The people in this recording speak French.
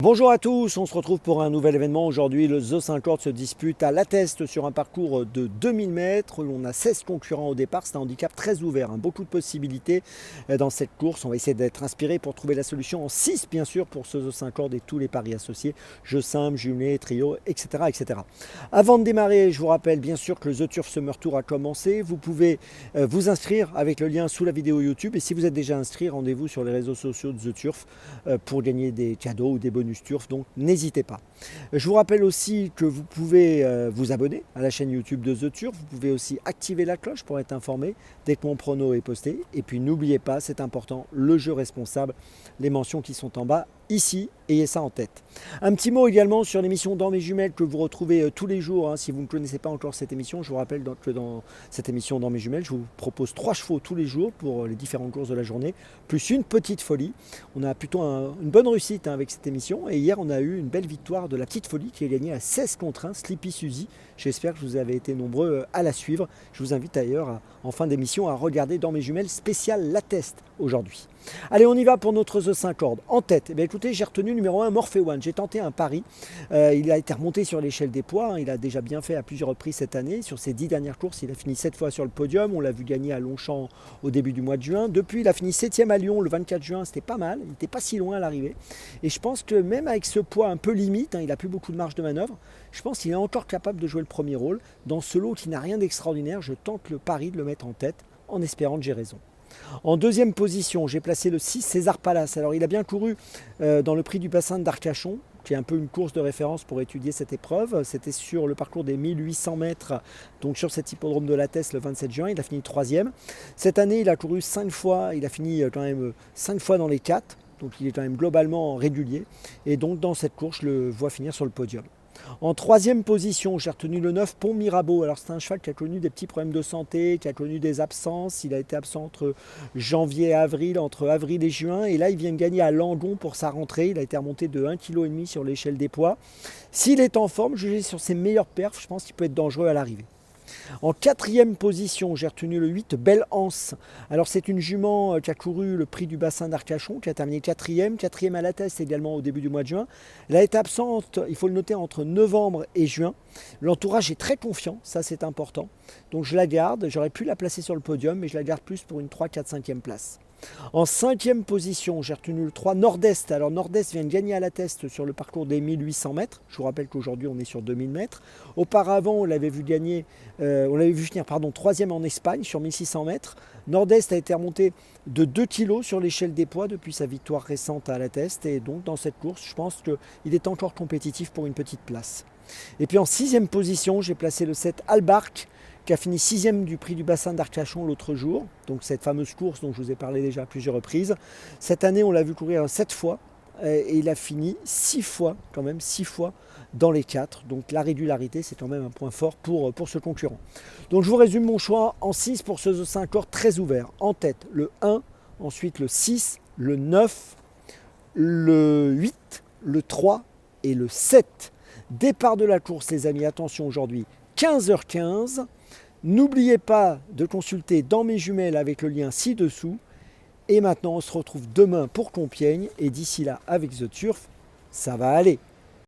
Bonjour à tous, on se retrouve pour un nouvel événement. Aujourd'hui, le The 50 se dispute à La Teste sur un parcours de 2000 mètres. On a 16 concurrents au départ, c'est un handicap très ouvert, beaucoup de possibilités dans cette course. On va essayer d'être inspiré pour trouver la solution en 6 bien sûr pour ce The 50 et tous les paris associés, jeux simples, jumelés, trio, etc., etc. Avant de démarrer, je vous rappelle bien sûr que le The Turf Summer Tour a commencé. Vous pouvez vous inscrire avec le lien sous la vidéo YouTube et si vous êtes déjà inscrit, rendez-vous sur les réseaux sociaux de The Turf pour gagner des cadeaux ou des bonus Turf, donc n'hésitez pas. Je vous rappelle aussi que vous pouvez vous abonner à la chaîne YouTube de The Turf, vous pouvez aussi activer la cloche pour être informé dès que mon prono est posté, et puis n'oubliez pas, c'est important, le jeu responsable, les mentions qui sont en bas ici, ayez ça en tête. Un petit mot également sur l'émission Dans mes jumelles que vous retrouvez tous les jours. Si vous ne connaissez pas encore cette émission, je vous rappelle que dans cette émission Dans mes jumelles, je vous propose 3 chevaux tous les jours pour les différentes courses de la journée, plus une petite folie. On a plutôt une bonne réussite avec cette émission, et hier on a eu une belle victoire de la petite folie qui est gagnée à 16 contre 1, Sleepy Suzy. J'espère que vous avez été nombreux à la suivre. Je vous invite d'ailleurs en fin d'émission à regarder Dans mes jumelles spécial La Teste aujourd'hui. Allez, on y va pour notre The 5 cordes. En tête, eh bien, écoutez, j'ai retenu numéro 1 Morphe One. J'ai tenté un pari. Il a été remonté sur l'échelle des poids. Il a déjà bien fait à plusieurs reprises cette année. Sur ses 10 dernières courses, il a fini 7 fois sur le podium. On l'a vu gagner à Longchamp au début du mois de juin. Depuis, il a fini 7e à Lyon le 24 juin. C'était pas mal. Il n'était pas si loin à l'arrivée. Et je pense que même avec ce poids un peu limite, il n'a plus beaucoup de marge de manœuvre, je pense qu'il est encore capable de jouer le premier rôle. Dans ce lot qui n'a rien d'extraordinaire, je tente le pari de le mettre en tête en espérant que j'ai raison. En deuxième position, j'ai placé le 6 César Palace. Alors il a bien couru dans le prix du bassin d'Arcachon, qui est un peu une course de référence pour étudier cette épreuve. C'était sur le parcours des 1800 mètres, donc sur cet hippodrome de La Teste le 27 juin. Il a fini 3e. Cette année, il a couru 5 fois. Il a fini quand même 5 fois dans les 4. Donc il est quand même globalement régulier. Et donc dans cette course, je le vois finir sur le podium. En troisième position, j'ai retenu le 9 Pont Mirabeau. Alors c'est un cheval qui a connu des petits problèmes de santé, qui a connu des absences. Il a été absent entre janvier et avril, entre avril et juin. Et là, il vient de gagner à Langon pour sa rentrée. Il a été remonté de 1,5 kg sur l'échelle des poids. S'il est en forme, jugé sur ses meilleures perfs, je pense qu'il peut être dangereux à l'arrivée. En quatrième position, j'ai retenu le 8 Belle Anse. Alors c'est une jument qui a couru le prix du bassin d'Arcachon, qui a terminé 4e à La Teste également au début du mois de juin. Elle a été absente, il faut le noter, entre novembre et juin. L'entourage est très confiant, ça c'est important. Donc je la garde, j'aurais pu la placer sur le podium, mais je la garde plus pour une 3, 4, 5e place. En 5e position, j'ai retenu le 3 Nord-Est. Alors Nord-Est vient de gagner à La Teste sur le parcours des 1800 mètres. Je vous rappelle qu'aujourd'hui on est sur 2000 mètres. Auparavant, on l'avait vu finir 3e en Espagne sur 1600 mètres. Nord-Est a été remonté de 2 kg sur l'échelle des poids depuis sa victoire récente à La Teste. Et donc dans cette course, je pense qu'il est encore compétitif pour une petite place. Et puis en 6e position, j'ai placé le 7 Albarc, qui a fini 6e du prix du bassin d'Arcachon l'autre jour, donc cette fameuse course dont je vous ai parlé déjà à plusieurs reprises. Cette année, on l'a vu courir 7 fois, et il a fini 6 fois dans les 4. Donc la régularité, c'est quand même un point fort pour ce concurrent. Donc je vous résume mon choix en 6 pour ce 5 corps très ouvert. En tête, le 1, ensuite le 6, le 9, le 8, le 3 et le 7. Départ de la course, les amis, attention aujourd'hui, 15h15. N'oubliez pas de consulter Dans mes jumelles avec le lien ci-dessous. Et maintenant, on se retrouve demain pour Compiègne. Et d'ici là, avec The Turf, ça va aller.